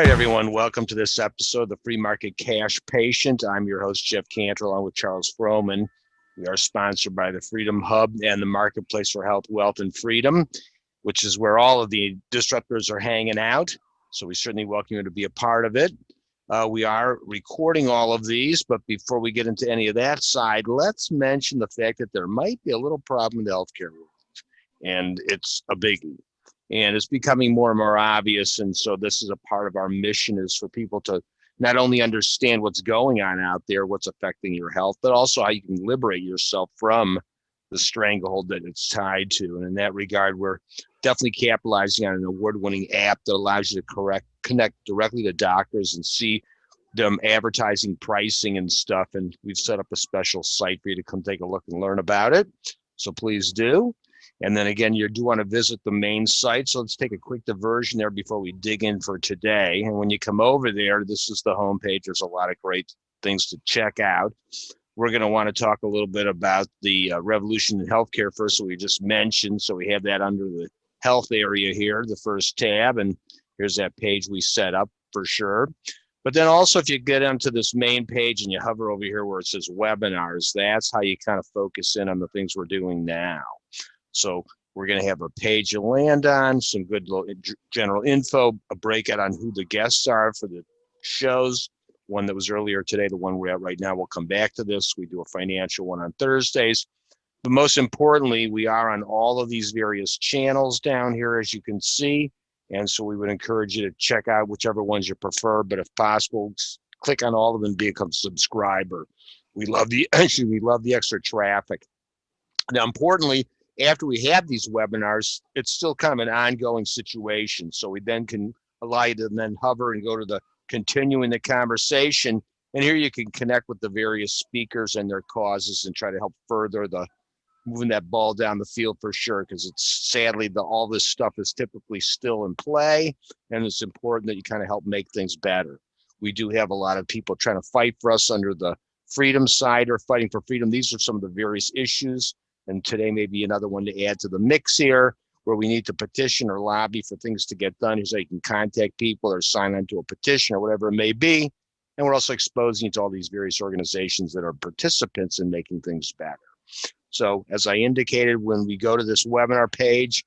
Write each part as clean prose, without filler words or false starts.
Everyone, welcome to this episode of the Free Market Cash Patient. I'm your host, Jeff Cantor, along with Charles Froman. We are sponsored by the Freedom Hub and the Marketplace for Health, Wealth, and Freedom, which is where all of the disruptors are hanging out. So we certainly welcome you to be a part of it. We are recording all of these, but before we get into any of that side, let's mention the fact that there might be a little problem in the healthcare world, and it's a biggie. And it's becoming more and more obvious. And so this is a part of our mission, is for people to not only understand what's going on out there, what's affecting your health, but also how you can liberate yourself from the stranglehold that it's tied to. And in that regard, we're definitely capitalizing on an award-winning app that allows you to connect directly to doctors and see them advertising pricing and stuff. And we've set up a special site for you to come take a look and learn about it. So please do. And then again, you do want to visit the main site. So let's take a quick diversion there before we dig in for today. And when you come over there, this is the homepage. There's a lot of great things to check out. We're going to want to talk a little bit about the revolution in healthcare first, so we just mentioned. So we have that under the health area here, the first tab. And here's that page we set up for sure. But then also, if you get onto this main page and you hover over here where it says webinars, that's how you kind of focus in on the things we're doing now. So we're going to have a page you land on, some good general info, a breakout on who the guests are for the shows. One that was earlier today, the one we're at right now, we'll come back to this. We do a financial one on Thursdays. But most importantly, we are on all of these various channels down here, as you can see. And so we would encourage you to check out whichever ones you prefer. But if possible, click on all of them and become a subscriber. We love the extra traffic. Now, importantly, after we have these webinars, it's still kind of an ongoing situation. So we then can allow you to then hover and go to the continuing the conversation. And here you can connect with the various speakers and their causes and try to help further the moving that ball down the field for sure. Because it's sadly all this stuff is typically still in play. And it's important that you kind of help make things better. We do have a lot of people trying to fight for us under the freedom side or fighting for freedom. These are some of the various issues. And today may be another one to add to the mix here, where we need to petition or lobby for things to get done. Here's how you can contact people or sign on to a petition or whatever it may be. And we're also exposing you to all these various organizations that are participants in making things better. So as I indicated, when we go to this webinar page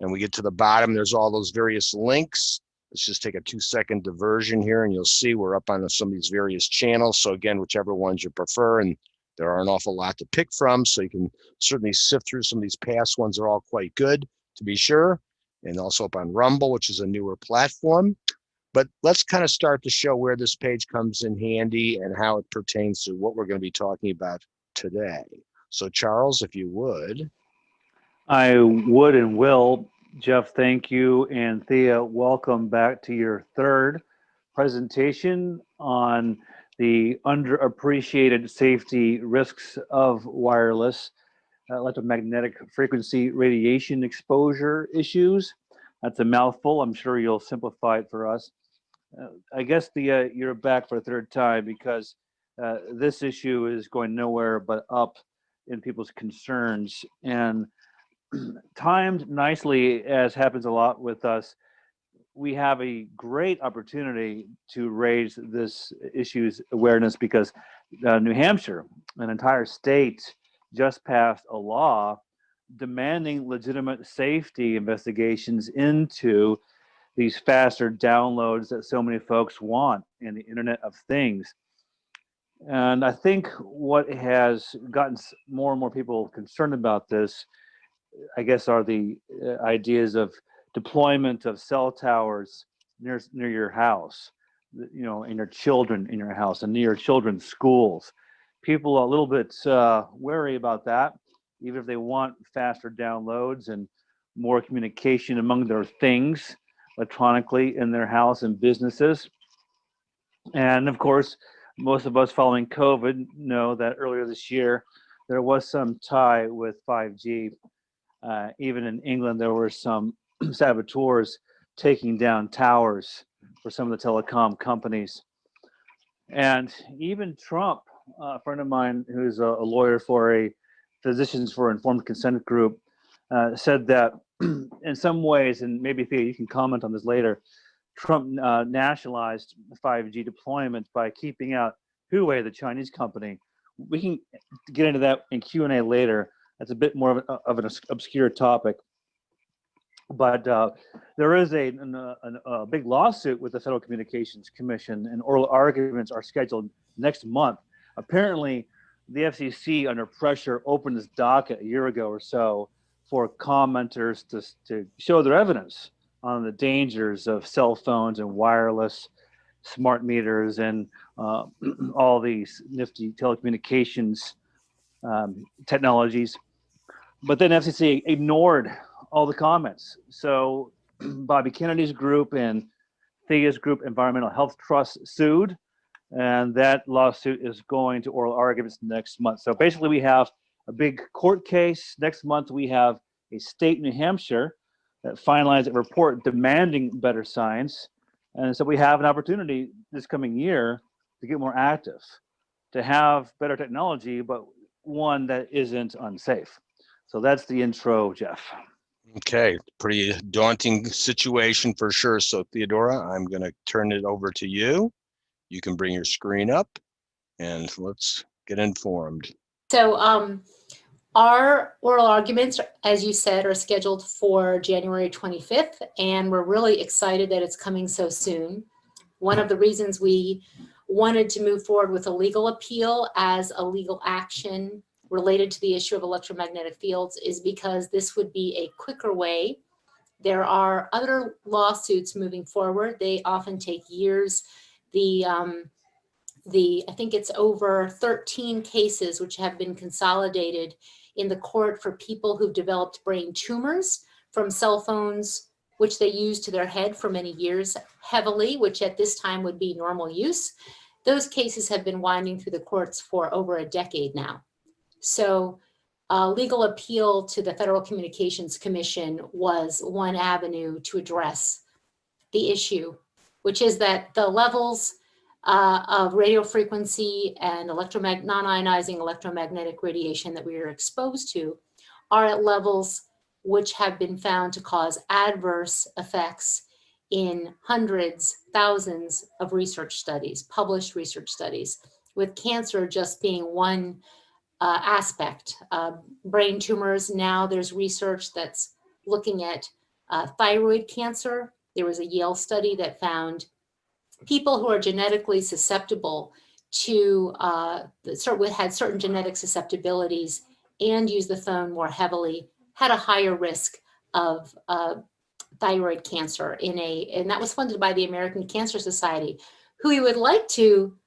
and we get to the bottom, there's all those various links. Let's just take a 2-second diversion here and you'll see we're up on some of these various channels. So again, whichever ones you prefer, and there are an awful lot to pick from, so you can certainly sift through some of these past ones. They're all quite good, to be sure, and also up on Rumble, which is a newer platform. But let's kind of start to show where this page comes in handy and how it pertains to what we're going to be talking about today. So Charles, if you would. I would and will. Jeff, thank you. And Thea, welcome back to your third presentation on the underappreciated safety risks of wireless electromagnetic frequency radiation exposure issues. That's a mouthful. I'm sure you'll simplify it for us. I guess you're back for a third time because this issue is going nowhere but up in people's concerns. And timed nicely, as happens a lot with us, we have a great opportunity to raise this issue's awareness because New Hampshire, an entire state, just passed a law demanding legitimate safety investigations into these faster downloads that so many folks want in the Internet of Things. And I think what has gotten more and more people concerned about this, I guess, are the ideas of deployment of cell towers near your house, and your children in your house and near your children's schools. People are a little bit wary about that, even if they want faster downloads and more communication among their things electronically in their house and businesses. And of course, Most of us following COVID know that earlier this year, there was some tie with 5G. Even in England, there were some saboteurs taking down towers for some of the telecom companies. And even Trump, a friend of mine who's a lawyer for a Physicians for Informed Consent group, said that in some ways, and maybe Thea, you can comment on this later, Trump nationalized 5G deployment by keeping out Huawei, the Chinese company. We can get into that in Q&A later. That's a bit more of an obscure topic. But there is a big lawsuit with the Federal Communications Commission, and oral arguments are scheduled next month. Apparently, the FCC, under pressure, opened this docket a year ago or so for commenters to show their evidence on the dangers of cell phones and wireless smart meters and all these nifty telecommunications technologies. But then FCC ignored all the comments. So Bobby Kennedy's group and Thea's group, Environmental Health Trust, sued, and that lawsuit is going to oral arguments next month. So basically, we have a big court case. Next month, we have a state, New Hampshire, that finalized a report demanding better science. And so we have an opportunity this coming year to get more active, to have better technology, but one that isn't unsafe. So that's the intro, Jeff. Okay, pretty daunting situation for sure. So Theodora, I'm going to turn it over to you. You can bring your screen up and let's get informed. So our oral arguments, as you said, are scheduled for January 25th, and we're really excited that it's coming so soon. One of the reasons we wanted to move forward with a legal appeal as a legal action related to the issue of electromagnetic fields is because this would be a quicker way. There are other lawsuits moving forward. They often take years. I think it's over 13 cases which have been consolidated in the court for people who've developed brain tumors from cell phones, which they use to their head for many years heavily, which at this time would be normal use. Those cases have been winding through the courts for over a decade now. So legal appeal to the Federal Communications Commission was one avenue to address the issue, which is that the levels of radio frequency and non-ionizing electromagnetic radiation that we are exposed to are at levels which have been found to cause adverse effects in hundreds, thousands of research studies, published research studies, with cancer just being one aspect. Brain tumors, now there's research that's looking at thyroid cancer. There was a Yale study that found people who are genetically susceptible to, had certain genetic susceptibilities and use the phone more heavily, had a higher risk of thyroid cancer and that was funded by the American Cancer Society, who we would like to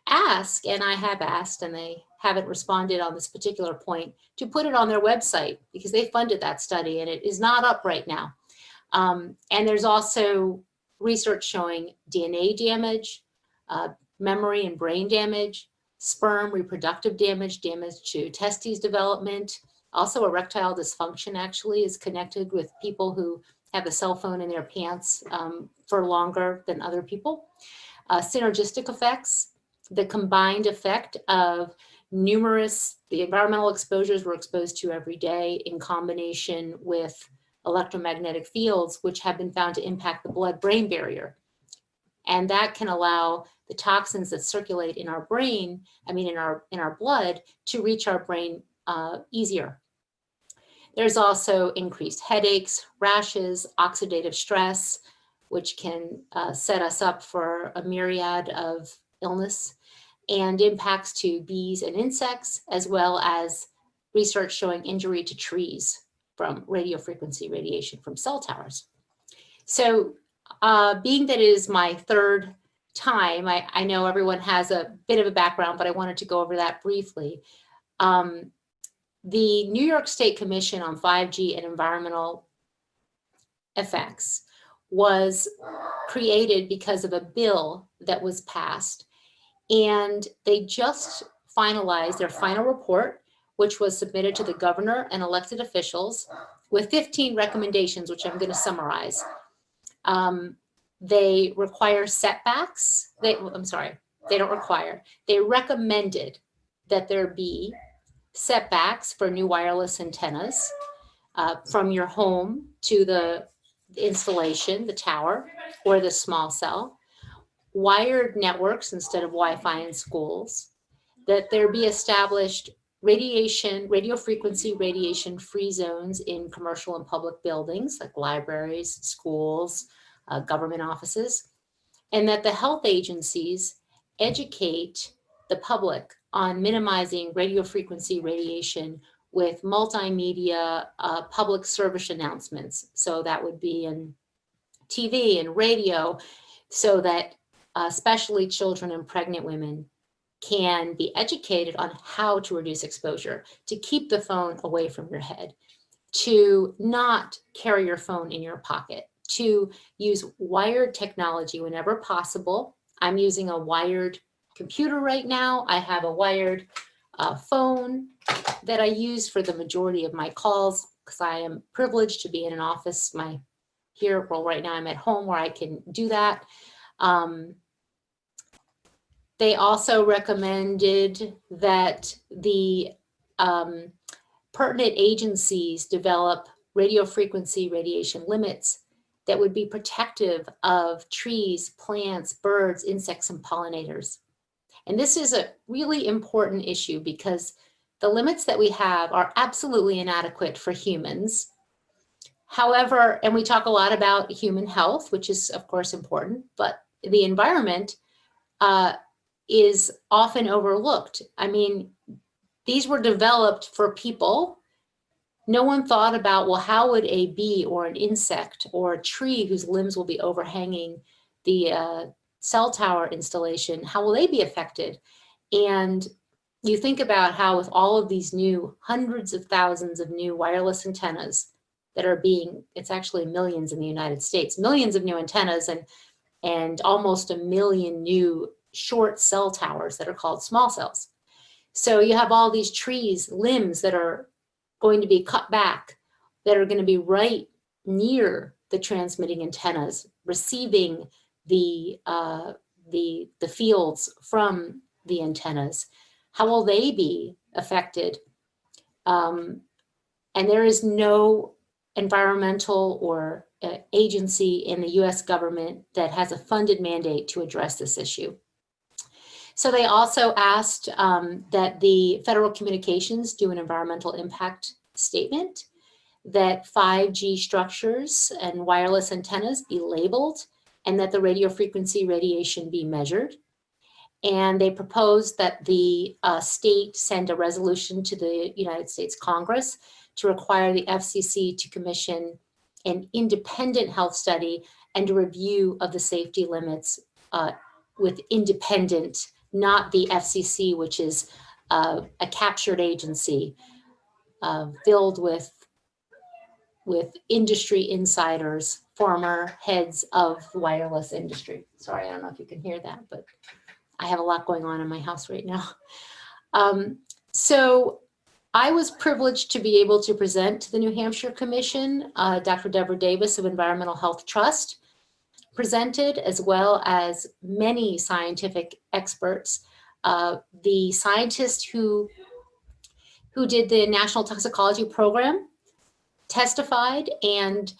ask, and I have asked, and they haven't responded on this particular point, to put it on their website because they funded that study and it is not up right now. And there's also research showing DNA damage, memory and brain damage, sperm reproductive damage, damage to testes development. Also erectile dysfunction actually is connected with people who have a cell phone in their pants for longer than other people. Synergistic effects, the combined effect of the environmental exposures we're exposed to every day in combination with electromagnetic fields, which have been found to impact the blood-brain barrier. And that can allow the toxins that circulate in our brain, in our blood, to reach our brain easier. There's also increased headaches, rashes, oxidative stress, which can set us up for a myriad of illness, and impacts to bees and insects, as well as research showing injury to trees from radio frequency radiation from cell towers. So being that it is my third time, I know everyone has a bit of a background, but I wanted to go over that briefly. The New York State Commission on 5G and Environmental Effects was created because of a bill that was passed And they just finalized their final report, which was submitted to the governor and elected officials with 15 recommendations, which I'm going to summarize. They require setbacks. They don't require. They recommended that there be setbacks for new wireless antennas from your home to the installation, the tower, or the small cell. Wired networks instead of Wi-Fi in schools. That there be established radio frequency radiation free zones in commercial and public buildings like libraries, schools, government offices, and that the health agencies educate the public on minimizing radio frequency radiation with multimedia public service announcements. So that would be in TV and radio, so that especially children and pregnant women can be educated on how to reduce exposure, to keep the phone away from your head, to not carry your phone in your pocket, to use wired technology whenever possible. I'm using a wired computer right now. I have a wired phone that I use for the majority of my calls because I am privileged to be in an office. Right now I'm at home where I can do that. They also recommended that the pertinent agencies develop radio frequency radiation limits that would be protective of trees, plants, birds, insects, and pollinators. And this is a really important issue because the limits that we have are absolutely inadequate for humans. However, and we talk a lot about human health, which is of course important, but the environment is often overlooked. I mean, these were developed for people. No one thought about, well, how would a bee or an insect or a tree whose limbs will be overhanging the cell tower installation, how will they be affected? And you think about how with all of these new hundreds of thousands of new wireless antennas that are it's actually millions in the United States, millions of new antennas and almost 1 million new short cell towers that are called small cells. So you have all these trees, limbs that are going to be cut back, that are going to be right near the transmitting antennas, receiving the fields from the antennas. How will they be affected? And there is no environmental or agency in the US government that has a funded mandate to address this issue. So they also asked that the Federal Communications do an environmental impact statement, that 5G structures and wireless antennas be labeled, and that the radio frequency radiation be measured. And they proposed that the state send a resolution to the United States Congress to require the FCC to commission an independent health study and a review of the safety limits with independent, not the FCC, which is a captured agency filled with industry insiders, former heads of the wireless industry. Sorry, I don't know if you can hear that, but I have a lot going on in my house right now. So I was privileged to be able to present to the New Hampshire Commission. Dr. Deborah Davis of Environmental Health Trust presented, as well as many scientific experts. The scientist who did the National Toxicology Program testified, and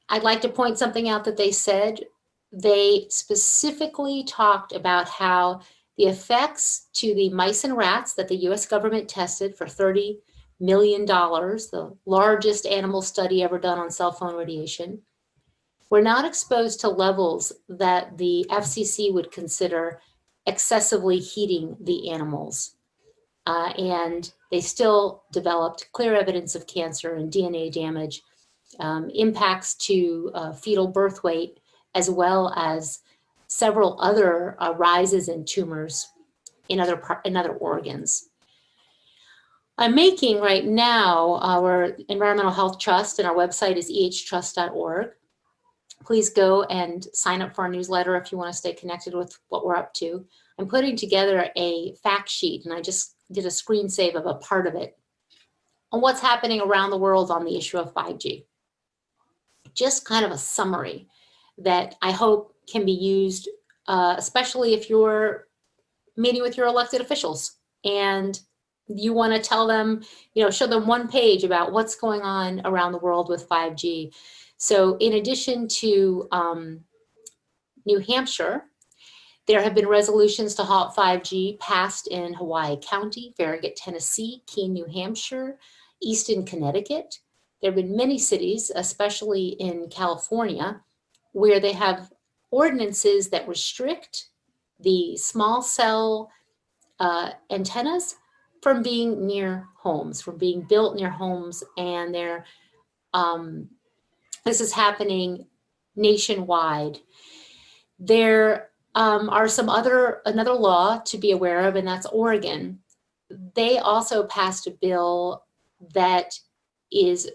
I'd like to point something out that they said. They specifically talked about how the effects to the mice and rats that the US government tested for $30 million, the largest animal study ever done on cell phone radiation, were not exposed to levels that the FCC would consider excessively heating the animals. And they still developed clear evidence of cancer and DNA damage, impacts to fetal birth weight, as well as several other rises in tumors in other organs. I'm making right now our Environmental Health Trust, and our website is ehtrust.org, please go and sign up for our newsletter if you want to stay connected with what we're up to. I'm putting together a fact sheet, and I just did a screen save of a part of it on what's happening around the world on the issue of 5G. Just kind of a summary that I hope can be used, especially if you're meeting with your elected officials and you want to tell them, show them one page about what's going on around the world with 5G. So in addition to New Hampshire, there have been resolutions to halt 5G passed in Hawaii County, Farragut, Tennessee, Keene, New Hampshire, Easton, Connecticut. There have been many cities, especially in California, where they have ordinances that restrict the small cell antennas from being near homes, from being built near homes, and this is happening nationwide. There are another law to be aware of, and that's Oregon. They also passed a bill that is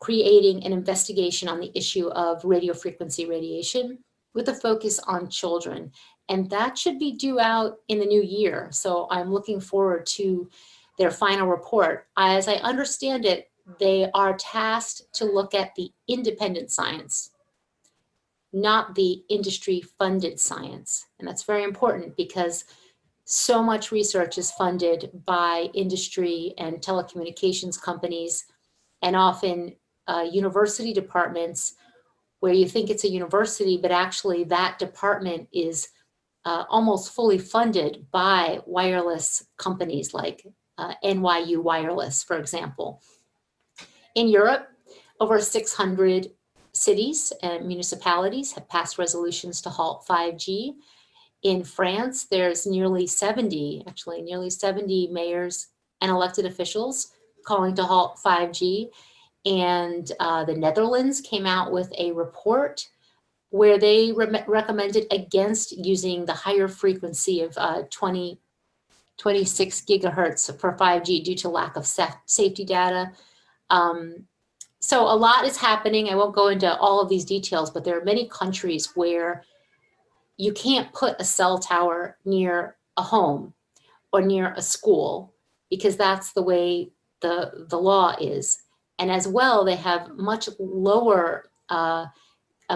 creating an investigation on the issue of radio frequency radiation with a focus on children. And that should be due out in the new year. So I'm looking forward to their final report. As I understand it, they are tasked to look at the independent science, not the industry-funded science. And that's very important because so much research is funded by industry and telecommunications companies, and often university departments where you think it's a university, but actually that department is almost fully funded by wireless companies like NYU Wireless, for example. In Europe, over 600 cities and municipalities have passed resolutions to halt 5G. In France, there's nearly 70 mayors and elected officials calling to halt 5G. And the Netherlands came out with a report where they recommended against using the higher frequency of 26 gigahertz for 5G due to lack of safety data. So a lot is happening. I won't go into all of these details, but there are many countries where you can't put a cell tower near a home or near a school because that's the way the law is. And as well, they have much lower, a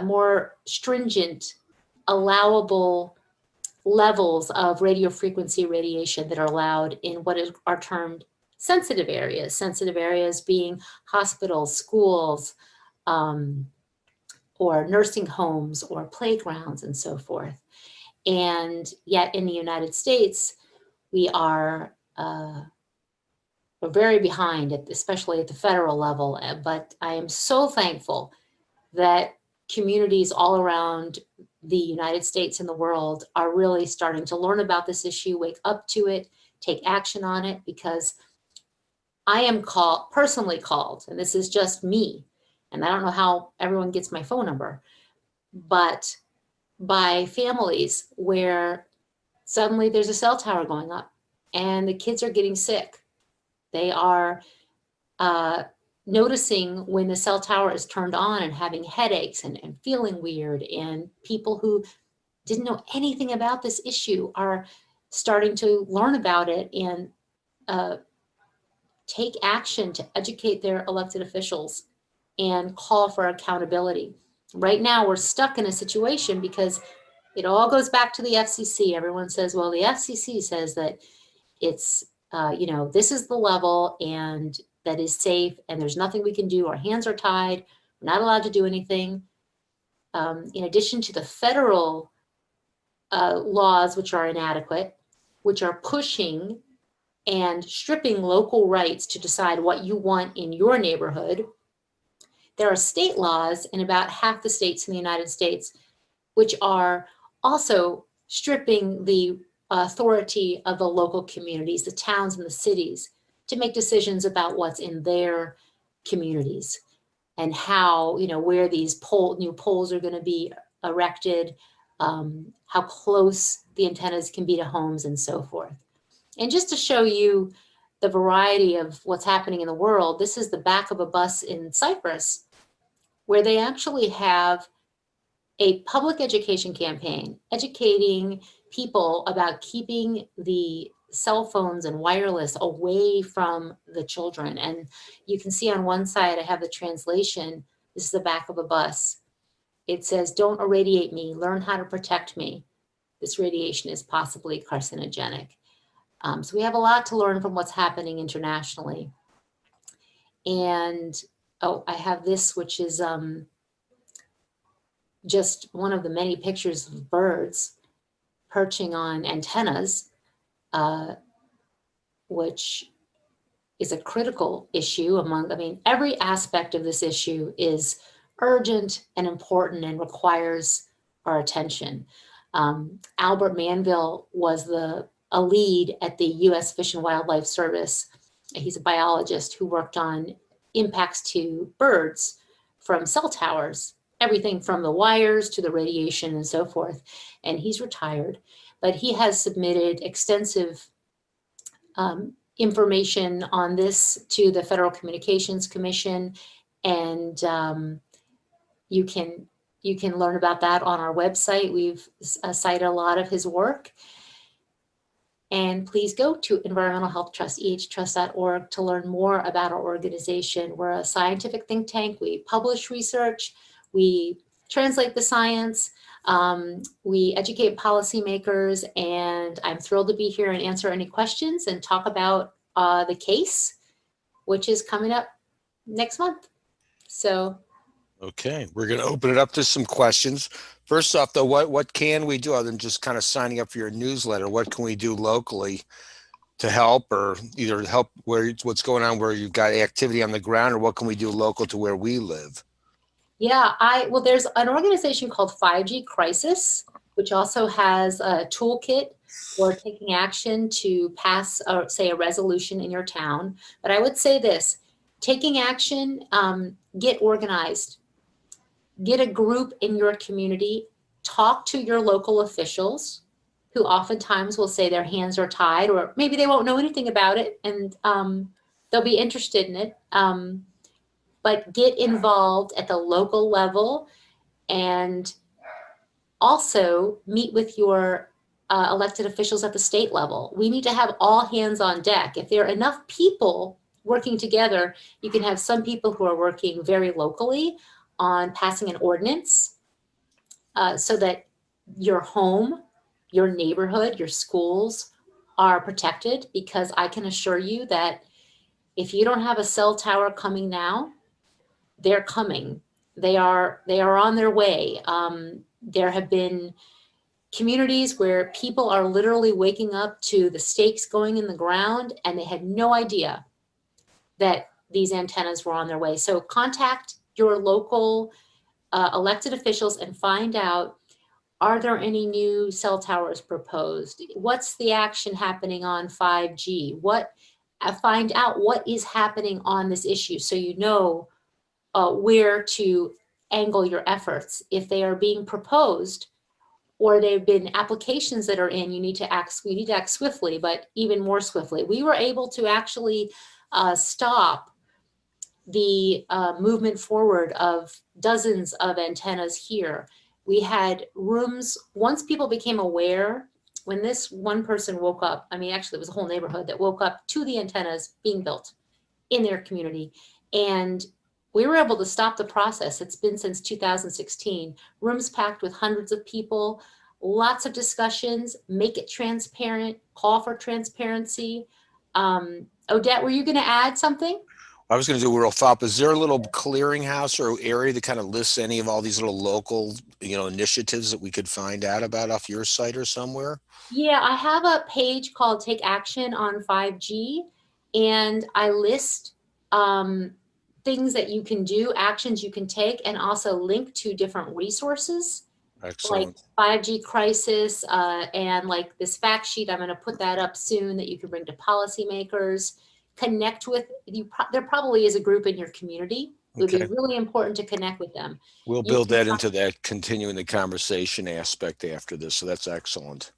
more stringent, allowable levels of radio frequency radiation that are allowed in what are termed sensitive areas being hospitals, schools, or nursing homes or playgrounds and so forth. And yet in the United States, we're very behind, especially at the federal level. But I am so thankful that communities all around the United States and the world are really starting to learn about this issue, wake up to it, take action on it, because I am personally called, and this is just me, and I don't know how everyone gets my phone number, but by families where suddenly there's a cell tower going up and the kids are getting sick. They are noticing when the cell tower is turned on and having headaches and feeling weird, and people who didn't know anything about this issue are starting to learn about it and take action to educate their elected officials and call for accountability. Right now, we're stuck in a situation because it all goes back to the FCC. Everyone says, well, the FCC says that it's, this is the level and that is safe and there's nothing we can do. Our hands are tied. We're not allowed to do anything. In addition to the federal laws, which are inadequate, which are pushing and stripping local rights to decide what you want in your neighborhood, there are state laws in about half the states in the United States, which are also stripping the authority of the local communities, the towns and the cities, to make decisions about what's in their communities and how, where these new poles are going to be erected, how close the antennas can be to homes and so forth. And just to show you the variety of what's happening in the world, this is the back of a bus in Cyprus where they actually have a public education campaign educating people about keeping the cell phones and wireless away from the children. And you can see on one side, I have the translation. This is the back of a bus. It says, "Don't irradiate me, learn how to protect me. This radiation is possibly carcinogenic." So we have a lot to learn from what's happening internationally. And, oh, I have this, which is just one of the many pictures of birds perching on antennas, which is a critical issue among, I mean, every aspect of this issue is urgent and important and requires our attention. Albert Manville was a lead at the U.S. Fish and Wildlife Service. He's a biologist who worked on impacts to birds from cell towers, everything from the wires to the radiation and so forth. And he's retired, but he has submitted extensive information on this to the Federal Communications Commission, and you can learn about that on our website. We've cited a lot of his work. And please go to Environmental Health Trust, ehtrust.org, to learn more about our organization. We're a scientific think tank. We publish research, we translate the science, we educate policymakers, and I'm thrilled to be here and answer any questions and talk about the case, which is coming up next month. So. Okay, we're going to open it up to some questions. First off, though, what can we do other than just kind of signing up for your newsletter? What can we do locally to help, or either help what's going on where you've got activity on the ground, or what can we do local to where we live? Yeah, well, there's an organization called 5G Crisis, which also has a toolkit for taking action to pass, or say, a resolution in your town. But I would say this: taking action, get organized. Get a group in your community, talk to your local officials, who oftentimes will say their hands are tied, or maybe they won't know anything about it, and they'll be interested in it. But get involved at the local level, and also meet with your elected officials at the state level. We need to have all hands on deck. If there are enough people working together, you can have some people who are working very locally on passing an ordinance so that your home, your neighborhood, your schools are protected, because I can assure you that if you don't have a cell tower coming now, they're coming. They are on their way. There have been communities where people are literally waking up to the stakes going in the ground, and they had no idea that these antennas were on their way. So contact your local elected officials and find out, are there any new cell towers proposed? What's the action happening on 5G? Find out what is happening on this issue, so you know where to angle your efforts. If they are being proposed, or there have been applications that are in, you need to act swiftly, but even more swiftly. We were able to actually stop the movement forward of dozens of antennas here. We had rooms, once people became aware, when this one person woke up, I mean, actually it was a whole neighborhood that woke up to the antennas being built in their community. And we were able to stop the process. It's been since 2016. Rooms packed with hundreds of people, lots of discussions, make it transparent, call for transparency. Odette, were you going to add something? I was going to do a real thought. Is there a little clearinghouse or area that kind of lists any of all these little local, initiatives that we could find out about off your site or somewhere? Yeah, I have a page called Take Action on 5G, and I list things that you can do, actions you can take, and also link to different resources. Excellent. Like 5G Crisis, and like this fact sheet. I'm going to put that up soon that you can bring to policymakers. Connect with you. There probably is a group in your community. It would be really important to connect with them. We'll build that into that continuing the conversation aspect after this. So that's excellent.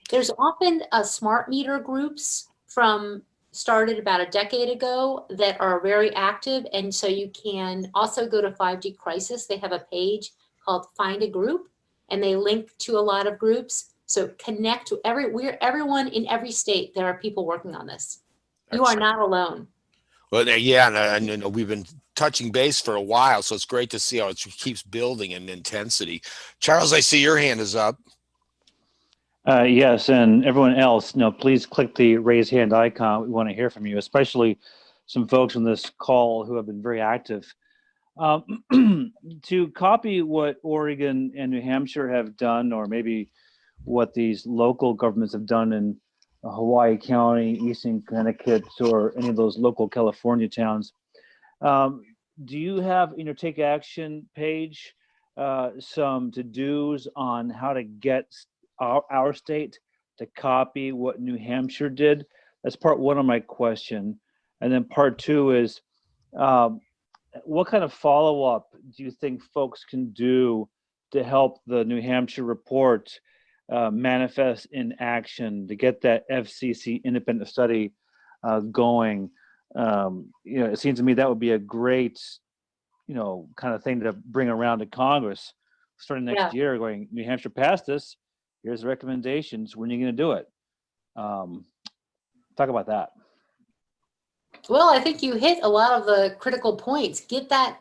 There's often smart meter groups from started about a decade ago that are very active. And so you can also go to 5G Crisis. They have a page called Find a Group, and they link to a lot of groups. So connect to everyone in every state. There are people working on this. You are not alone. Well, yeah, and we've been touching base for a while, so it's great to see how it keeps building in intensity. Charles, I see your hand is up. Yes, and everyone else, please click the raise hand icon. We want to hear from you, especially some folks on this call who have been very active. To copy what Oregon and New Hampshire have done, or maybe what these local governments have done in Hawaii County, Eastern Connecticut, or any of those local California towns, do you have in your Take Action page some to-dos on how to get our state to copy what New Hampshire did? That's part one of my question. And then part two is, what kind of follow-up do you think folks can do to help the New Hampshire report manifest in action to get that FCC independent study going? It seems to me that would be a great, kind of thing to bring around to Congress starting next year, going, New Hampshire passed this. Here's the recommendations. When are you going to do it? Talk about that. Well, I think you hit a lot of the critical points. Get that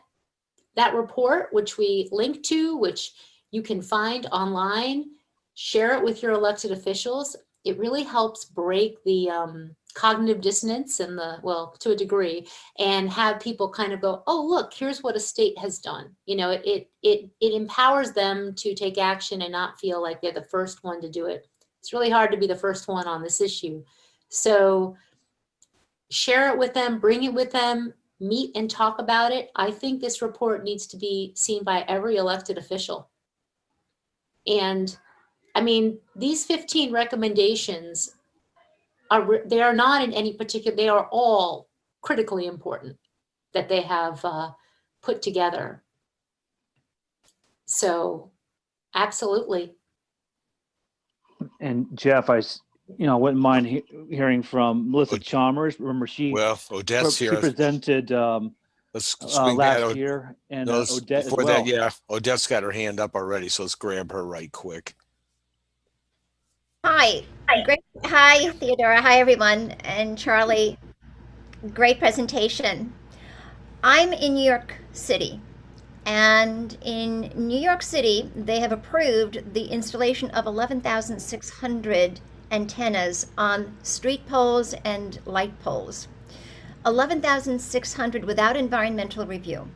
report, which we link to, which you can find online. Share it with your elected officials. It really helps break the cognitive dissonance and to a degree, and have people kind of go, oh, look, here's what a state has done. It empowers them to take action and not feel like they're the first one to do it. It's really hard to be the first one on this issue. So share it with them, bring it with them, meet and talk about it. I think this report needs to be seen by every elected official. And I mean, these 15 recommendations they are not in any particular, they are all critically important that they have put together. So absolutely. And Jeff, I wouldn't mind hearing from Melissa Chalmers. Remember, Odette's she here. presented last year, and Odette as well. Odette's got her hand up already, so let's grab her right quick. Hi. Great. Hi, Theodora. Hi, everyone. And Charlie, great presentation. I'm in New York City, and in New York City, they have approved the installation of 11,600 antennas on street poles and light poles. 11,600 without environmental review.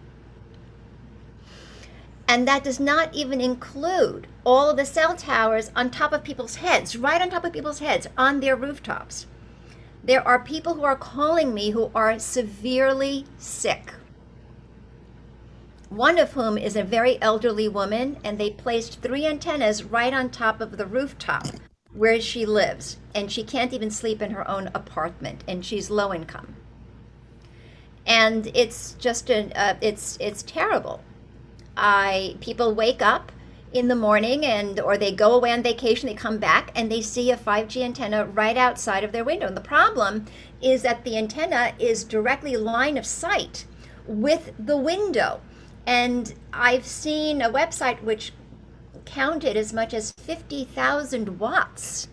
And that does not even include all of the cell towers on top of people's heads, right on top of people's heads, on their rooftops. There are people who are calling me who are severely sick. One of whom is a very elderly woman, and they placed 3 antennas right on top of the rooftop where she lives, and she can't even sleep in her own apartment, and she's low income. And it's just it's terrible. People wake up in the morning or they go away on vacation, they come back and they see a 5G antenna right outside of their window. And the problem is that the antenna is directly line of sight with the window. And I've seen a website which counted as much as 50,000 watts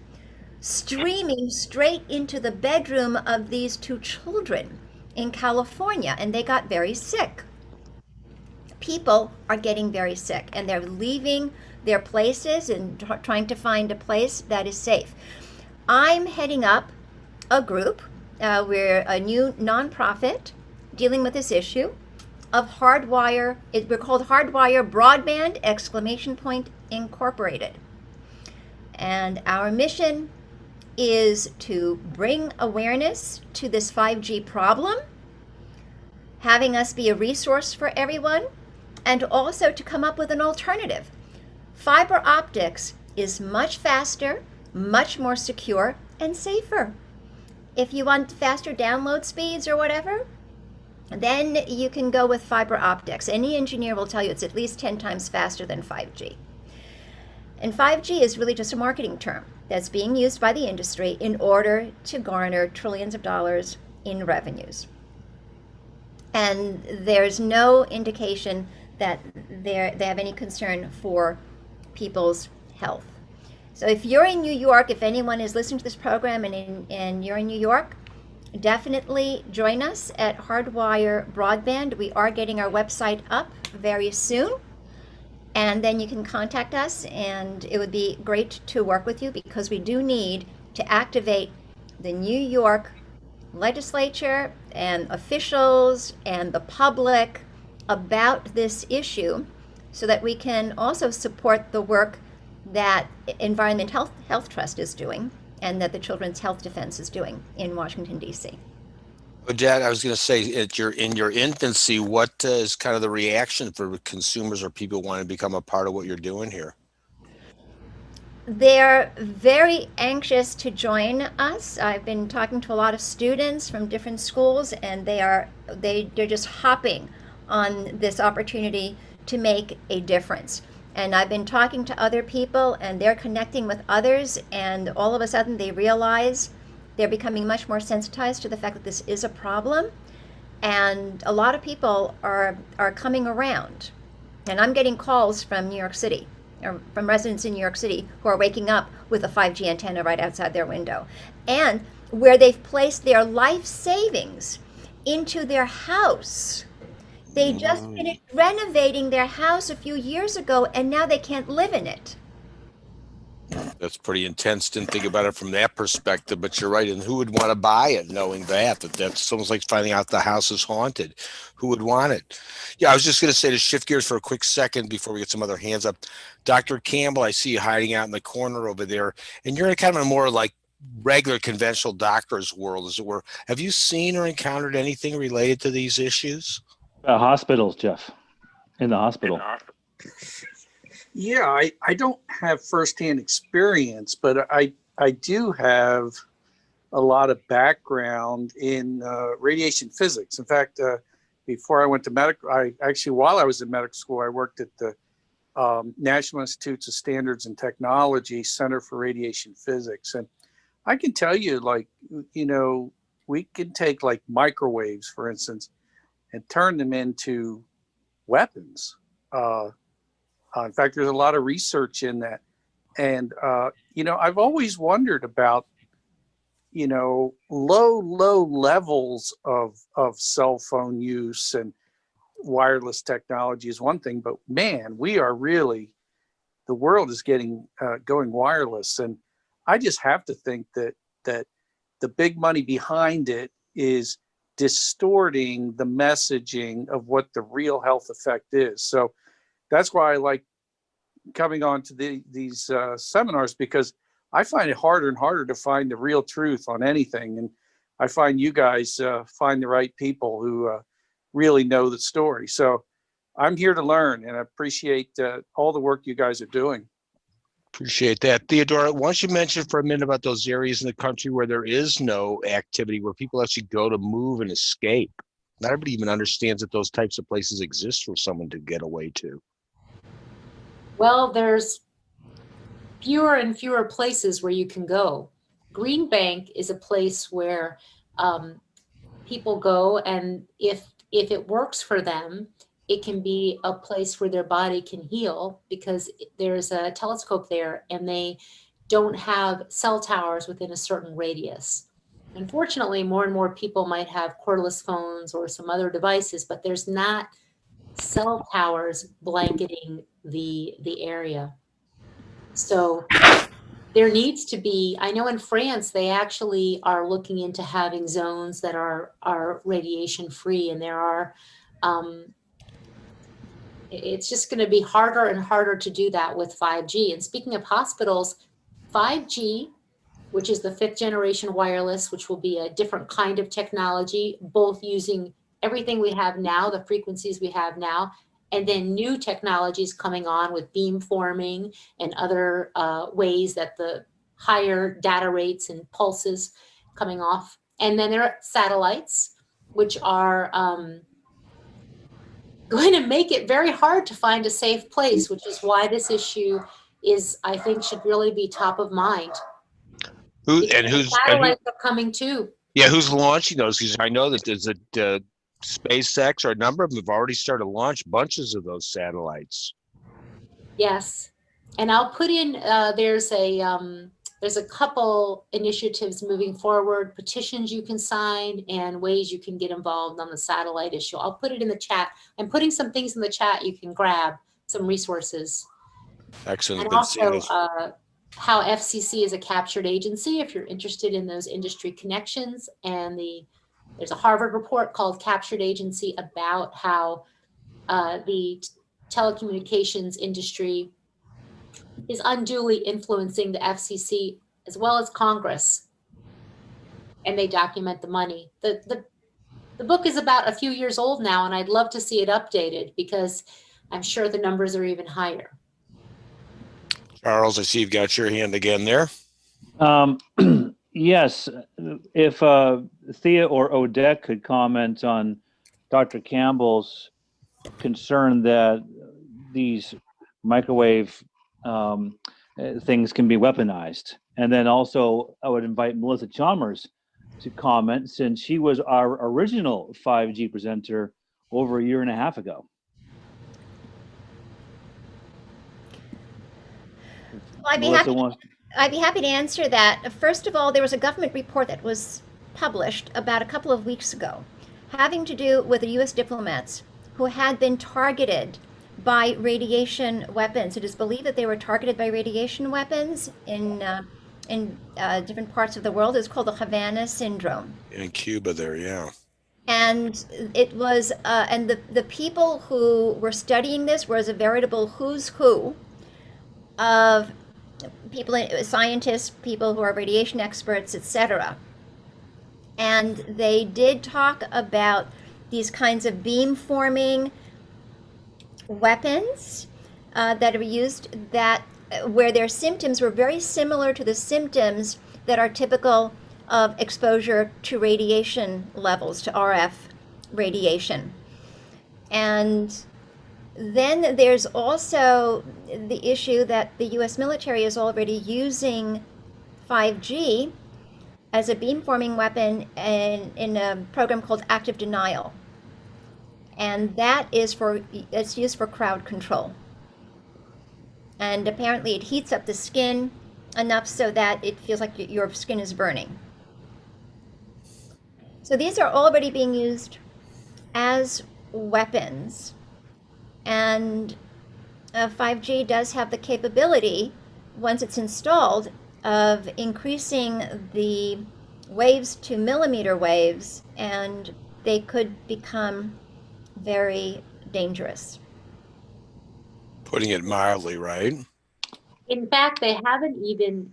streaming straight into the bedroom of these 2 children in California, and they got very sick. People are getting very sick, and they're leaving their places and trying to find a place that is safe. I'm heading up a group. We're a new nonprofit dealing with this issue of Hardwire. We're called Hardwire Broadband! Incorporated. And our mission is to bring awareness to this 5G problem, having us be a resource for everyone, and also to come up with an alternative. Fiber optics is much faster, much more secure, and safer. If you want faster download speeds or whatever, then you can go with fiber optics. Any engineer will tell you it's at least 10 times faster than 5G. And 5G is really just a marketing term. that's being used by the industry in order to garner trillions of dollars in revenues. And there's no indication that they have any concern for people's health. So if you're in New York, if anyone is listening to this program and you're in New York, definitely join us at Hardwire Broadband. We are getting our website up very soon. And then you can contact us, and it would be great to work with you because we do need to activate the New York legislature and officials and the public about this issue so that we can also support the work that Environment Health Trust is doing and that the Children's Health Defense is doing in Washington, D.C. Odette, I was going to say, in your infancy, what is kind of the reaction for consumers or people wanting to become a part of what you're doing here? They're very anxious to join us. I've been talking to a lot of students from different schools, and they're just hopping on this opportunity to make a difference. And I've been talking to other people, and they're connecting with others, and all of a sudden they realize they're becoming much more sensitized to the fact that this is a problem. And a lot of people are coming around. And I'm getting calls from New York City, or from residents in New York City who are waking up with a 5G antenna right outside their window. And where they've placed their life savings into their house. They just finished renovating their house a few years ago, and now they can't live in it. That's pretty intense. Didn't think about it from that perspective, but you're right. And who would want to buy it knowing that's almost like finding out the house is haunted? Who would want it? Yeah, I was just going to say, to shift gears for a quick second before we get some other hands up. Dr. Campbell, I see you hiding out in the corner over there, and you're in kind of a more like regular conventional doctor's world, as it were. Have you seen or encountered anything related to these issues? Hospitals, Jeff, in the hospital. Yeah, I don't have firsthand experience, but I do have a lot of background in radiation physics. In fact, before I went to while I was in medical school, I worked at the National Institutes of Standards and Technology Center for Radiation Physics. And I can tell you, we can take like microwaves, for instance, and turn them into weapons. In fact, there's a lot of research in that. And, I've always wondered about, low levels of cell phone use and wireless technology is one thing, but man, the world is going wireless. And I just have to think that the big money behind it is distorting the messaging of what the real health effect is. So that's why I like coming on to these seminars, because I find it harder and harder to find the real truth on anything. And I find you guys find the right people who really know the story. So I'm here to learn, and I appreciate all the work you guys are doing. Appreciate that. Theodora, why don't you mention for a minute about those areas in the country where there is no activity, where people actually go to move and escape? Not everybody even understands that those types of places exist for someone to get away to. Well, there's fewer and fewer places where you can go. Green Bank is a place where people go, and if it works for them, it can be a place where their body can heal, because there's a telescope there and they don't have cell towers within a certain radius. Unfortunately, more and more people might have cordless phones or some other devices, but there's not cell towers blanketing the area. So there needs to be, I know in France, they actually are looking into having zones that are radiation free, and there are, it's just going to be harder and harder to do that with 5G. And speaking of hospitals, 5G, which is the 5th generation wireless, which will be a different kind of technology, both using everything we have now, the frequencies we have now, and then new technologies coming on with beamforming and other ways that the higher data rates and pulses coming off. And then there are satellites, which are going to make it very hard to find a safe place, which is why this issue is, I think, should really be top of mind Satellites are coming too. Yeah, who's launching those? Because I know that there's SpaceX or a number of them have already started to launch bunches of those satellites. Yes, and I'll put in, there's a couple initiatives moving forward, petitions you can sign and ways you can get involved on the satellite issue. I'll put it in the chat. I'm putting some things in the chat you can grab, some resources. Excellent. And also how FCC is a captured agency, if you're interested in those industry connections. And there's a Harvard report called Captured Agency about how the telecommunications industry is unduly influencing the FCC as well as Congress, and they document the money. The book is about a few years old now, and I'd love to see it updated because I'm sure the numbers are even higher. Charles, I see you've got your hand again there. Yes, if Thea or Odette could comment on Dr. Campbell's concern that these microwave things can be weaponized. And then also I would invite Melissa Chalmers to comment, since she was our original 5G presenter over a year and a half ago. Well, I'd be happy to answer that. First of all, there was a government report that was published about a couple of weeks ago having to do with the U.S. diplomats who had been targeted by radiation weapons. It is believed that they were targeted by radiation weapons in different parts of the world. It's called the Havana syndrome. In Cuba there, yeah. And it was, and the people who were studying this was a veritable who's who of people, scientists, people who are radiation experts, etc. And they did talk about these kinds of beam-forming weapons that are used where their symptoms were very similar to the symptoms that are typical of exposure to radiation levels, to RF radiation. And then there's also the issue that the US military is already using 5G as a beamforming weapon in a program called active denial. And it's used for crowd control. And apparently it heats up the skin enough so that it feels like your skin is burning. So these are already being used as weapons. And 5G does have the capability, once it's installed, of increasing the waves to millimeter waves, and they could become very dangerous. Putting it mildly, right? In fact, they haven't even,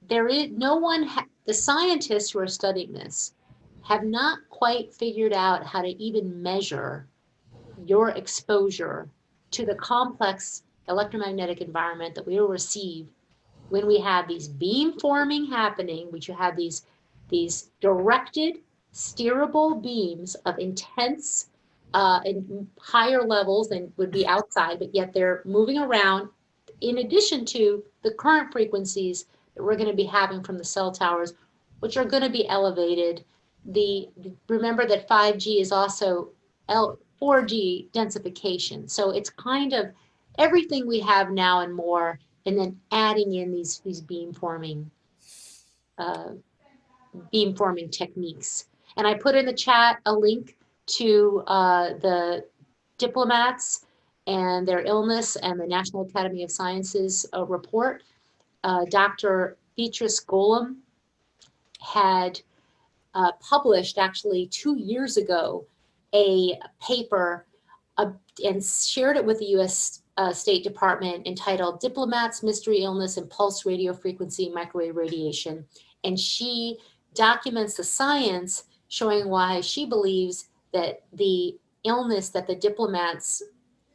there is no one, the scientists who are studying this have not quite figured out how to even measure your exposure to the complex electromagnetic environment that we will receive when we have these beam forming happening, which you have these directed steerable beams of intense and higher levels than would be outside, but yet they're moving around in addition to the current frequencies that we're going to be having from the cell towers, which are going to be elevated. Remember that 5G is also 4G densification. So it's kind of everything we have now and more, and then adding in these beamforming techniques. And I put in the chat a link to the diplomats and their illness and the National Academy of Sciences report. Dr. Beatrice Golem had published actually 2 years ago a paper and shared it with the U.S. State Department entitled Diplomats, Mystery Illness, and Pulse Radio Frequency Microwave Radiation. And she documents the science showing why she believes that the illness that the diplomats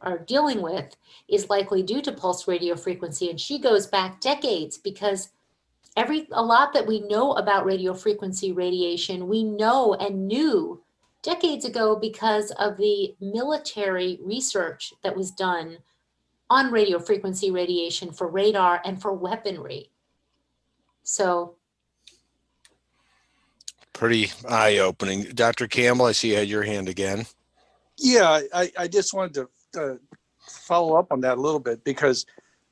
are dealing with is likely due to pulse radio frequency. And she goes back decades because a lot that we know about radio frequency radiation, we know and knew decades ago because of the military research that was done on radio frequency radiation for radar and for weaponry. So Pretty eye-opening. Dr. Campbell, I see you had your hand again. Yeah, I just wanted to follow up on that a little bit because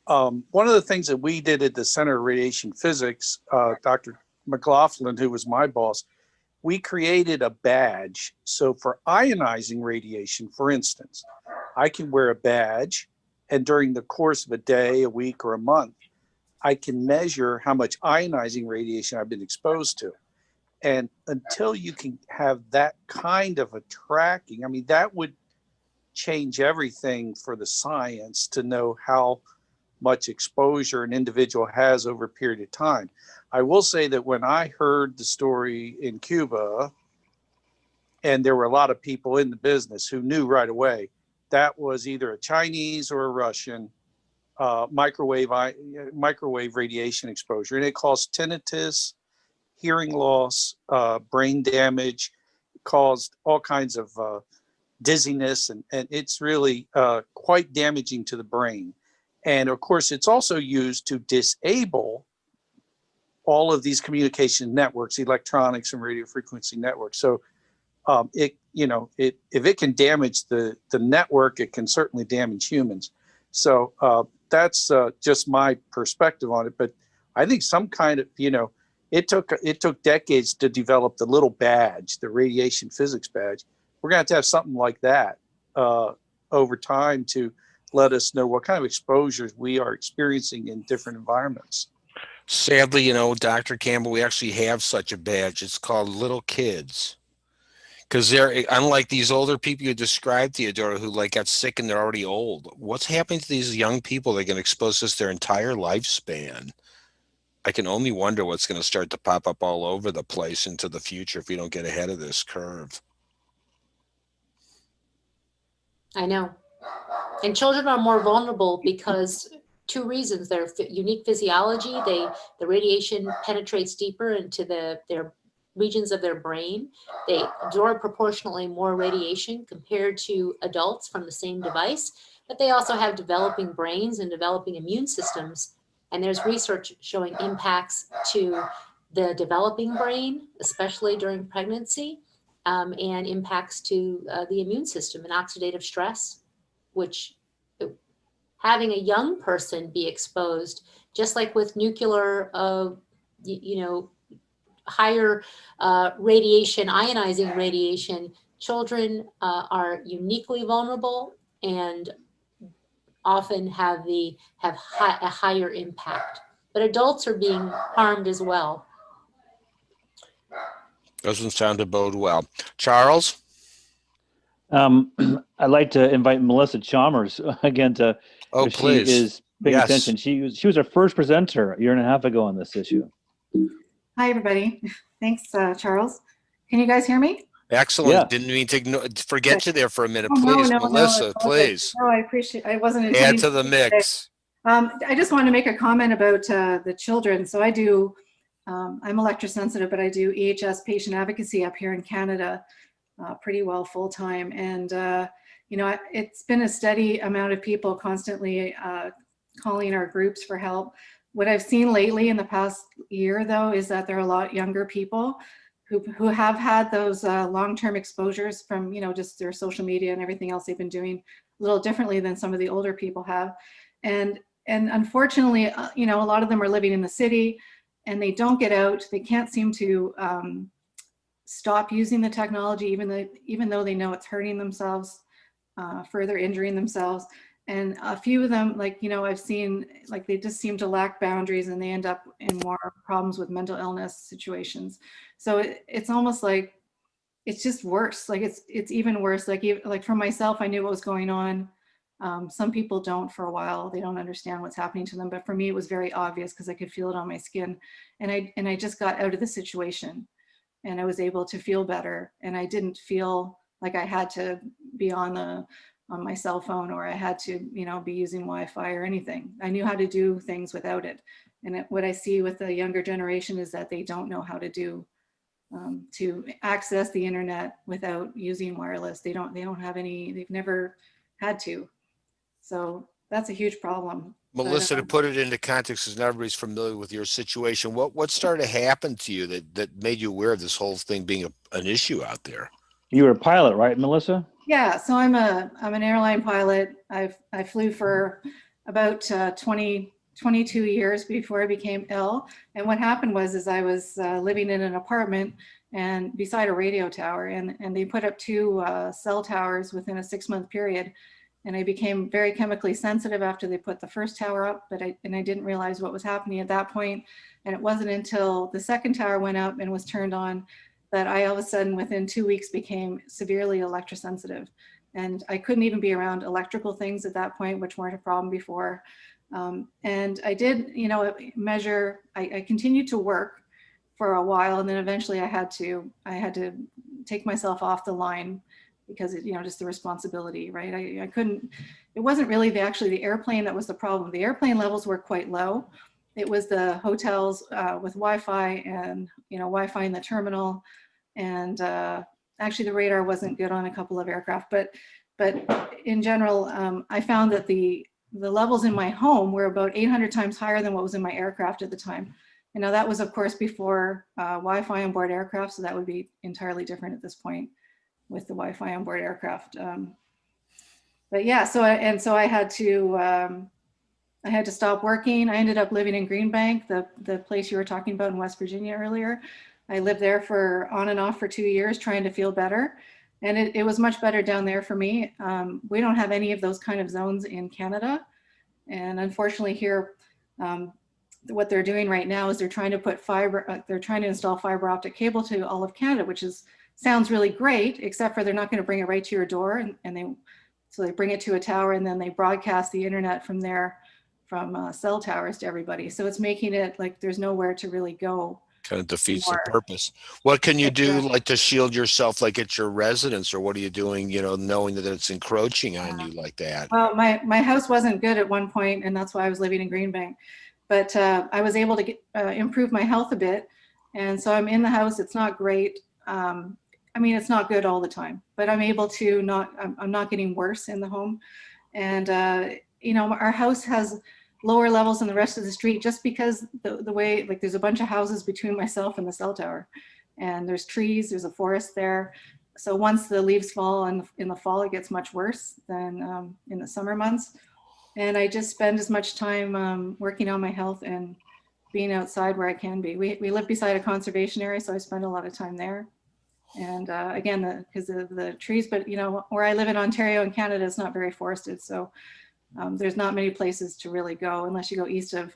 one of the things that we did at the Center of Radiation Physics, Dr. McLaughlin, who was my boss, we created a badge. So for ionizing radiation, for instance, I can wear a badge, and during the course of a day, a week, or a month, I can measure how much ionizing radiation I've been exposed to. And until you can have that kind of a tracking, I mean, that would change everything for the science to know how much exposure an individual has over a period of time. I will say that when I heard the story in Cuba, and there were a lot of people in the business who knew right away that was either a Chinese or a Russian microwave radiation exposure, and it caused tinnitus, hearing loss, brain damage, caused all kinds of dizziness, and it's really quite damaging to the brain. And of course, it's also used to disable all of these communication networks, electronics and radio frequency networks. So if it can damage the network, it can certainly damage humans. So that's just my perspective on it. But I think some kind of, it took decades to develop the little badge, the radiation physics badge. We're going to have something like that over time to let us know what kind of exposures we are experiencing in different environments. Sadly, Dr. Campbell, we actually have such a badge. It's called Little Kids. Because they're, unlike these older people you described, Theodora, who got sick and they're already old. What's happening to these young people? They're going to expose this their entire lifespan. I can only wonder what's going to start to pop up all over the place into the future if we don't get ahead of this curve. I know. And children are more vulnerable because two reasons: their unique physiology. The radiation penetrates deeper into their regions of their brain. They absorb proportionally more radiation compared to adults from the same device, but they also have developing brains and developing immune systems. And there's research showing impacts to the developing brain, especially during pregnancy, and impacts to the immune system and oxidative stress, which having a young person be exposed, just like with nuclear, higher radiation, ionizing radiation, children are uniquely vulnerable and often have a higher impact. But adults are being harmed as well. Doesn't sound to bode well. Charles? I'd like to invite Melissa Chalmers again to, if please. she is paying Yes. attention. She was our first presenter a year and a half ago on this issue. Hi, everybody. Thanks, Charles. Can you guys hear me? Excellent. Yeah. Didn't mean to forget you there for a minute. Oh, Please, no, Melissa, it's all good. please. No, I appreciate. I wasn't Add intending to the mix. I just wanted to make a comment about the children. So I do. I'm electrosensitive, but I do EHS patient advocacy up here in Canada, pretty well full time, and it's been a steady amount of people constantly calling our groups for help. What I've seen lately in the past year, though, is that there are a lot younger people who have had those long-term exposures from, just their social media and everything else they've been doing a little differently than some of the older people have. And unfortunately, a lot of them are living in the city and they don't get out. They can't seem to stop using the technology, even though they know it's hurting themselves, further injuring themselves. And a few of them, I've seen, they just seem to lack boundaries and they end up in more problems with mental illness situations. So it's almost like it's just worse. It's even worse. Like for myself, I knew what was going on. Some people don't for a while. They don't understand what's happening to them. But for me, it was very obvious because I could feel it on my skin. And I just got out of the situation and I was able to feel better. And I didn't feel like I had to be on my cell phone, or I had to, be using Wi-Fi or anything. I knew how to do things without it. And what I see with the younger generation is that they don't know how to to access the internet without using wireless. They don't have any, they've never had to. So that's a huge problem. Melissa, to put it into context, because not everybody's familiar with your situation, what started to happen to you that made you aware of this whole thing being an issue out there? You were a pilot, right, Melissa? Yeah, so I'm an airline pilot. I flew for about 22 years before I became ill. And what happened was I was living in an apartment and beside a radio tower, and they put up 2 cell towers within a 6-month period. And I became very chemically sensitive after they put the first tower up, but I didn't realize what was happening at that point. And it wasn't until the second tower went up and was turned on that I all of a sudden within 2 weeks became severely electrosensitive. And I couldn't even be around electrical things at that point, which weren't a problem before. And I did, measure, I continued to work for a while, and then eventually I had to take myself off the line because just the responsibility, right? I couldn't, it wasn't really actually the airplane that was the problem. The airplane levels were quite low. It was the hotels with Wi-Fi and, Wi-Fi in the terminal. And actually the radar wasn't good on a couple of aircraft, but in general, I found that the levels in my home were about 800 times higher than what was in my aircraft at the time. And now that was of course before Wi-Fi on board aircraft. So that would be entirely different at this point with the Wi-Fi on board aircraft. But yeah, so I had to stop working. I ended up living in Green Bank, the place you were talking about in West Virginia earlier. I lived there for on and off for 2 years trying to feel better. And it was much better down there for me. We don't have any of those kind of zones in Canada. And unfortunately here, what they're doing right now is they're trying to put they're trying to install fiber optic cable to all of Canada, which sounds really great, except for they're not going to bring it right to your door. So they bring it to a tower and then they broadcast the internet from there, from cell towers to everybody. So it's making it like there's nowhere to really go. Kind of defeats the purpose. What can you do like to shield yourself, like at your residence, or what are you doing, knowing that it's encroaching on you like that? Well, my house wasn't good at one point, and that's why I was living in Green Bank. But I was able to improve my health a bit. And so I'm in the house. It's not great. It's not good all the time, but I'm able to I'm not getting worse in the home. And, our house has lower levels than the rest of the street just because the way, like there's a bunch of houses between myself and the cell tower, and there's trees, there's a forest there. So once the leaves fall in the fall, it gets much worse than in the summer months. And I just spend as much time working on my health and being outside where I can be. We live beside a conservation area, so I spend a lot of time there. And again, because of the trees, but where I live in Ontario in Canada, it's not very forested. So there's not many places to really go unless you go east of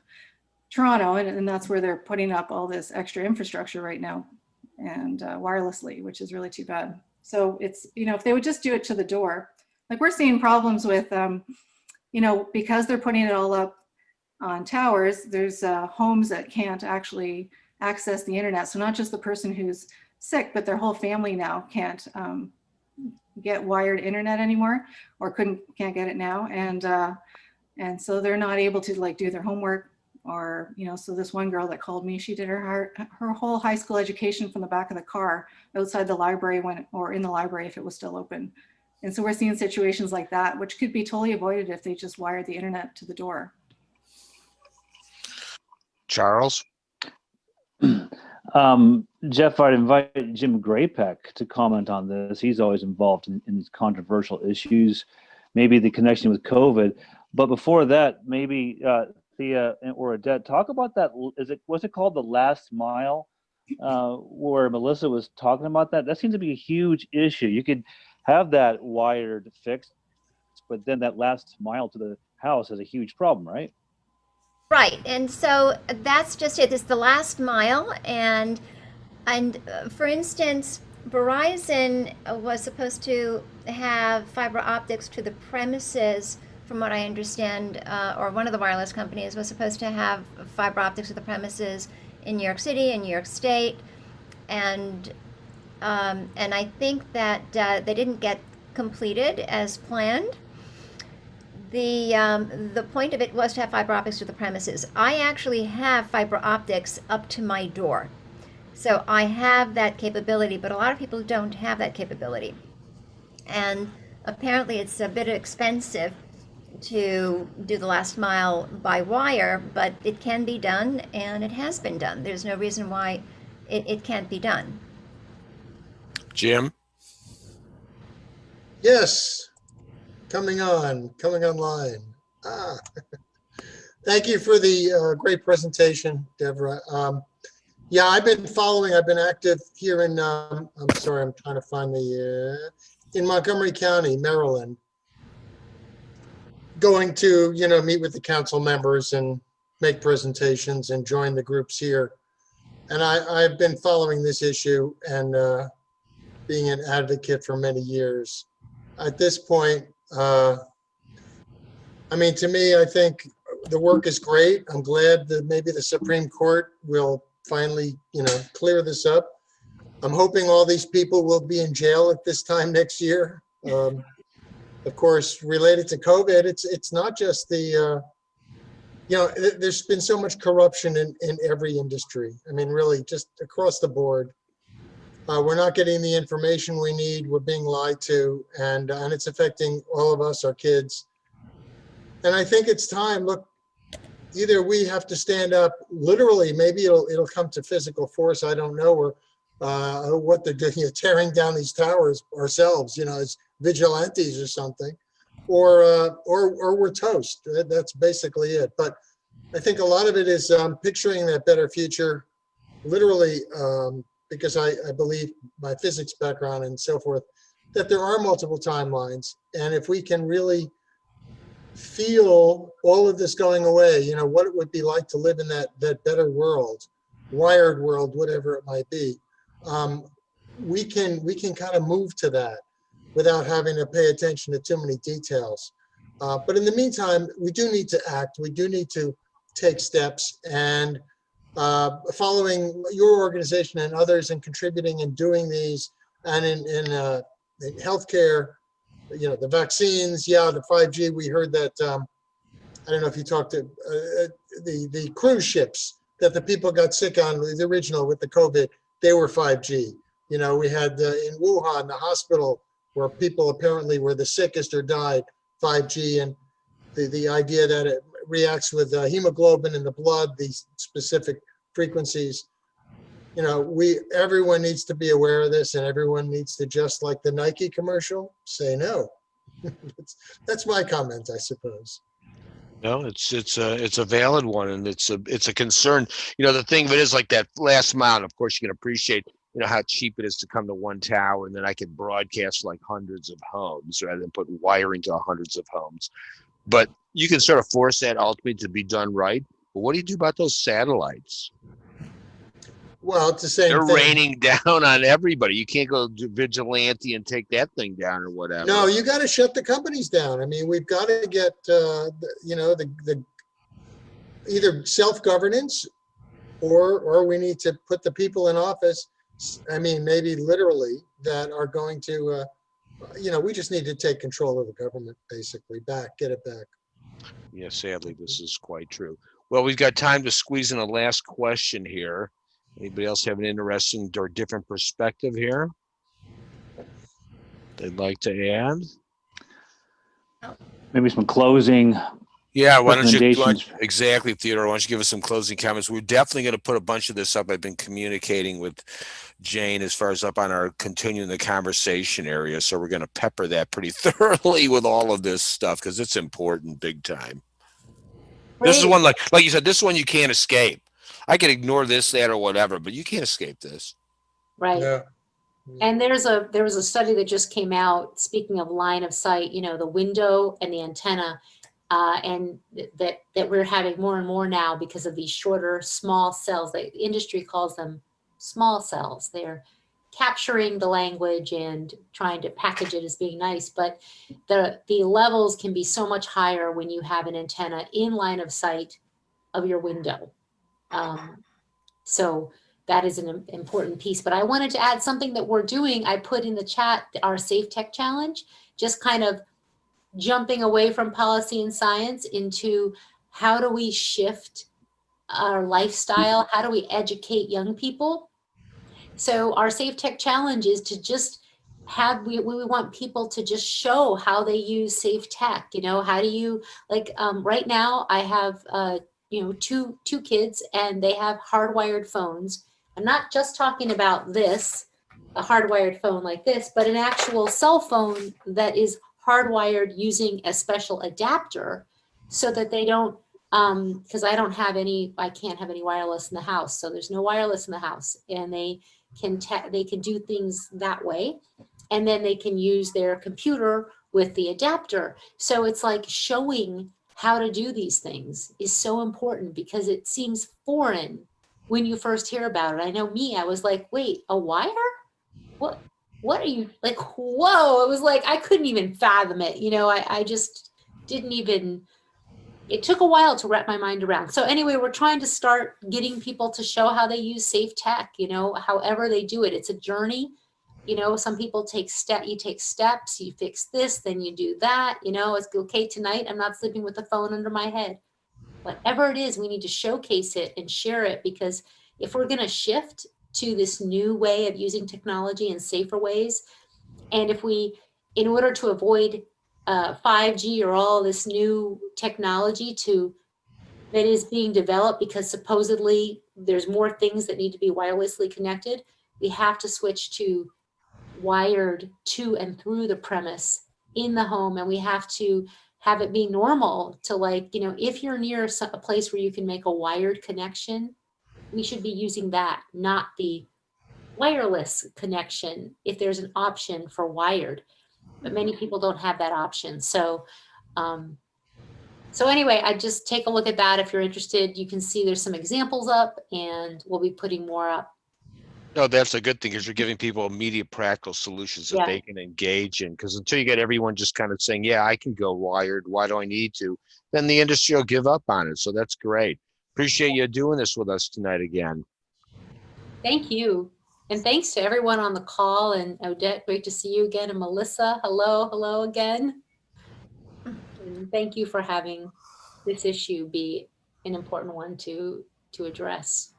Toronto. And that's where they're putting up all this extra infrastructure right now and wirelessly, which is really too bad. So it's, if they would just do it to the door, like we're seeing problems with, because they're putting it all up on towers, there's homes that can't actually access the internet. So not just the person who's sick, but their whole family now can't get wired internet anymore, or can't get it now. And so they're not able to like do their homework, or, so this one girl that called me, she did her whole high school education from the back of the car outside the library or in the library if it was still open. And so we're seeing situations like that, which could be totally avoided if they just wired the internet to the door. Charles? Jeff, I'd invite Jim Graypeck to comment on this. He's always involved in these controversial issues, maybe the connection with COVID. But before that, maybe Thea or Odette, talk about that. Was it called the last mile, where Melissa was talking about that? That seems to be a huge issue. You could have that wired fixed, but then that last mile to the house is a huge problem, right? Right, and so that's just it. It's the last mile, and for instance, Verizon was supposed to have fiber optics to the premises, from what I understand, or one of the wireless companies was supposed to have fiber optics to the premises in New York City and New York State, and I think that they didn't get completed as planned. The point of it was to have fiber optics to the premises. I actually have fiber optics up to my door. So I have that capability, but a lot of people don't have that capability. And apparently it's a bit expensive to do the last mile by wire, but it can be done and it has been done. There's no reason why it can't be done. Jim? Yes, coming online. Ah, thank you for the great presentation, Deborah. Yeah, I've been active here in, I'm sorry, I'm trying to find in Montgomery County, Maryland. Going to, meet with the council members and make presentations and join the groups here. And I've been following this issue and being an advocate for many years. At this point, to me, I think the work is great. I'm glad that maybe the Supreme Court will finally, clear this up. I'm hoping all these people will be in jail at this time next year. Of course, related to COVID, it's not just the, there's been so much corruption in every industry. I mean, really just across the board. We're not getting the information we need. We're being lied to, and it's affecting all of us, our kids. And I think it's time. Look, either we have to stand up. Literally, maybe it'll come to physical force. I don't know, or what they're doing, tearing down these towers ourselves. As vigilantes or something, or we're toast. That's basically it. But I think a lot of it is picturing that better future. Literally. Because I believe my physics background and so forth, that there are multiple timelines. And if we can really feel all of this going away, what it would be like to live in that better world, wired world, whatever it might be, we can kind of move to that without having to pay attention to too many details. But in the meantime, we do need to act. We do need to take steps, and following your organization and others and contributing and doing these, and in healthcare, the vaccines, the 5G, we heard that, I don't know if you talked to the cruise ships that the people got sick on, the original with the COVID, they were 5G. We had in Wuhan, the hospital where people apparently were the sickest or died, 5G, and the idea that it reacts with hemoglobin in the blood, these specific frequencies. Everyone needs to be aware of this, and everyone needs to, just like the Nike commercial, say no. That's my comment, I suppose. No, it's a valid one, and it's a concern. The thing of it is, like that last mile, of course, you can appreciate, how cheap it is to come to one tower, and then I can broadcast like hundreds of homes rather than put wiring to hundreds of homes. But you can sort of force that ultimately to be done right. But what do you do about those satellites? Well, it's the same They're thing. raining down on everybody. You can't go do vigilante and take that thing down or whatever. No, you got to shut the companies down. I mean, we've got to get, the either self-governance, or we need to put the people in office. I mean, maybe literally, that are going to, we just need to take control of the government, basically, get it back. Yeah, sadly, this is quite true. Well, we've got time to squeeze in a last question here. Anybody else have an interesting or different perspective here they'd like to add? Maybe some closing. Yeah, why don't you, exactly, Theodora, why don't you give us some closing comments? We're definitely going to put a bunch of this up. I've been communicating with Jane as far as up on our continuing the conversation area. So we're going to pepper that pretty thoroughly with all of this stuff, because it's important big time. Great. This is one, like you said, this is one you can't escape. I can ignore this, that, or whatever, but you can't escape this. Right. Yeah. And there was a study that just came out, speaking of line of sight, the window and the antenna, and that we're having more and more now because of these shorter, small cells. The industry calls them small cells. They're capturing the language and trying to package it as being nice, but the levels can be so much higher when you have an antenna in line of sight of your window. So that is an important piece. But I wanted to add something that we're doing. I put in the chat our Safe Tech Challenge, just kind of jumping away from policy and science into how do we shift our lifestyle? How do we educate young people? So our Safe Tech Challenge is to just we want people to just show how they use safe tech. How do you, like, right now I have, two kids, and they have hardwired phones. I'm not just talking about a hardwired phone like this, but an actual cell phone that is hardwired using a special adapter, so that they don't, because I can't have any wireless in the house. So there's no wireless in the house, and they can do things that way. And then they can use their computer with the adapter. So it's like showing how to do these things is so important, because it seems foreign when you first hear about it. I know me, I was like, wait, a wire? What are you, like, whoa. It was like, I couldn't even fathom it. I just didn't even, it took a while to wrap my mind around. So anyway, we're trying to start getting people to show how they use safe tech, however they do it. It's a journey. Some people you take steps, you fix this, then you do that. It's okay, tonight I'm not sleeping with the phone under my head. Whatever it is, we need to showcase it and share it, because if we're going to shift to this new way of using technology in safer ways, and in order to avoid 5G or all this new technology that is being developed, because supposedly there's more things that need to be wirelessly connected, we have to switch to wired to and through the premise in the home. And we have to have it be normal to, like, if you're near a place where you can make a wired connection, we should be using that, not the wireless connection, if there's an option for wired. But many people don't have that option. So anyway, I just take a look at that. If you're interested, you can see there's some examples up, and we'll be putting more up. No, that's a good thing, because you're giving people immediate practical solutions that they can engage in. Because until you get everyone just kind of saying, yeah, I can go wired, why do I need to? Then the industry will give up on it. So that's great. Appreciate you doing this with us tonight again. Thank you. And thanks to everyone on the call. And Odette, great to see you again. And Melissa, hello again. And thank you for having this issue be an important one to address.